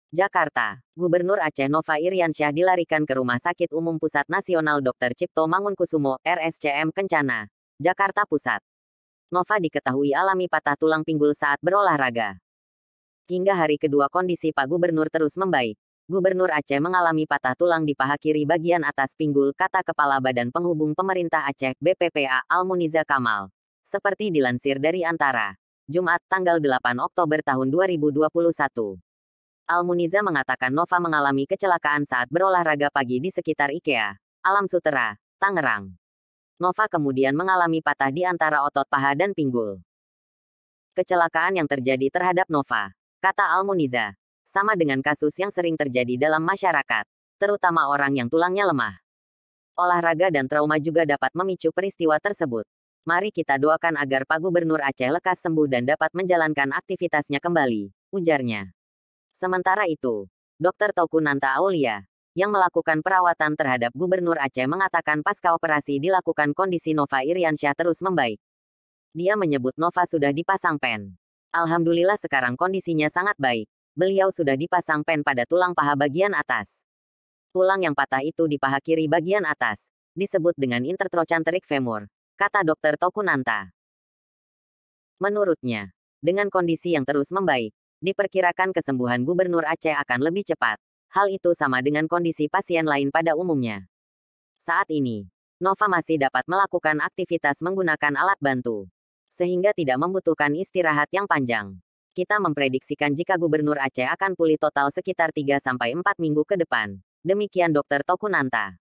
Jakarta, Gubernur Aceh Nova Iriansyah dilarikan ke Rumah Sakit Umum Pusat Nasional Dr. Cipto Mangunkusumo, RSCM Kencana, Jakarta Pusat. Nova diketahui alami patah tulang pinggul saat berolahraga. Hingga hari kedua kondisi Pak Gubernur terus membaik. Gubernur Aceh mengalami patah tulang di paha kiri bagian atas pinggul, kata Kepala Badan Penghubung Pemerintah Aceh (BPPA) Almuniza Kamal. Seperti dilansir dari Antara, Jumat, tanggal 8 Oktober tahun 2021. Almuniza mengatakan Nova mengalami kecelakaan saat berolahraga pagi di sekitar IKEA, Alam Sutera, Tangerang. Nova kemudian mengalami patah di antara otot paha dan pinggul. Kecelakaan yang terjadi terhadap Nova, kata Almuniza, sama dengan kasus yang sering terjadi dalam masyarakat, terutama orang yang tulangnya lemah. Olahraga dan trauma juga dapat memicu peristiwa tersebut. Mari kita doakan agar Pak Gubernur Aceh lekas sembuh dan dapat menjalankan aktivitasnya kembali, ujarnya. Sementara itu, Dr. Tauku Nanta Aulia, yang melakukan perawatan terhadap Gubernur Aceh mengatakan pasca operasi dilakukan kondisi Nova Iriansyah terus membaik. Dia menyebut Nova sudah dipasang pen. Alhamdulillah sekarang kondisinya sangat baik. Beliau sudah dipasang pen pada tulang paha bagian atas. Tulang yang patah itu di paha kiri bagian atas, disebut dengan intertrochanteric femur, kata Dr. Tauku Nanta. Menurutnya, dengan kondisi yang terus membaik, diperkirakan kesembuhan Gubernur Aceh akan lebih cepat. Hal itu sama dengan kondisi pasien lain pada umumnya. Saat ini, Nova masih dapat melakukan aktivitas menggunakan alat bantu, sehingga tidak membutuhkan istirahat yang panjang. Kita memprediksikan jika Gubernur Aceh akan pulih total sekitar 3-4 minggu ke depan. Demikian Dr. Tauku Nanta.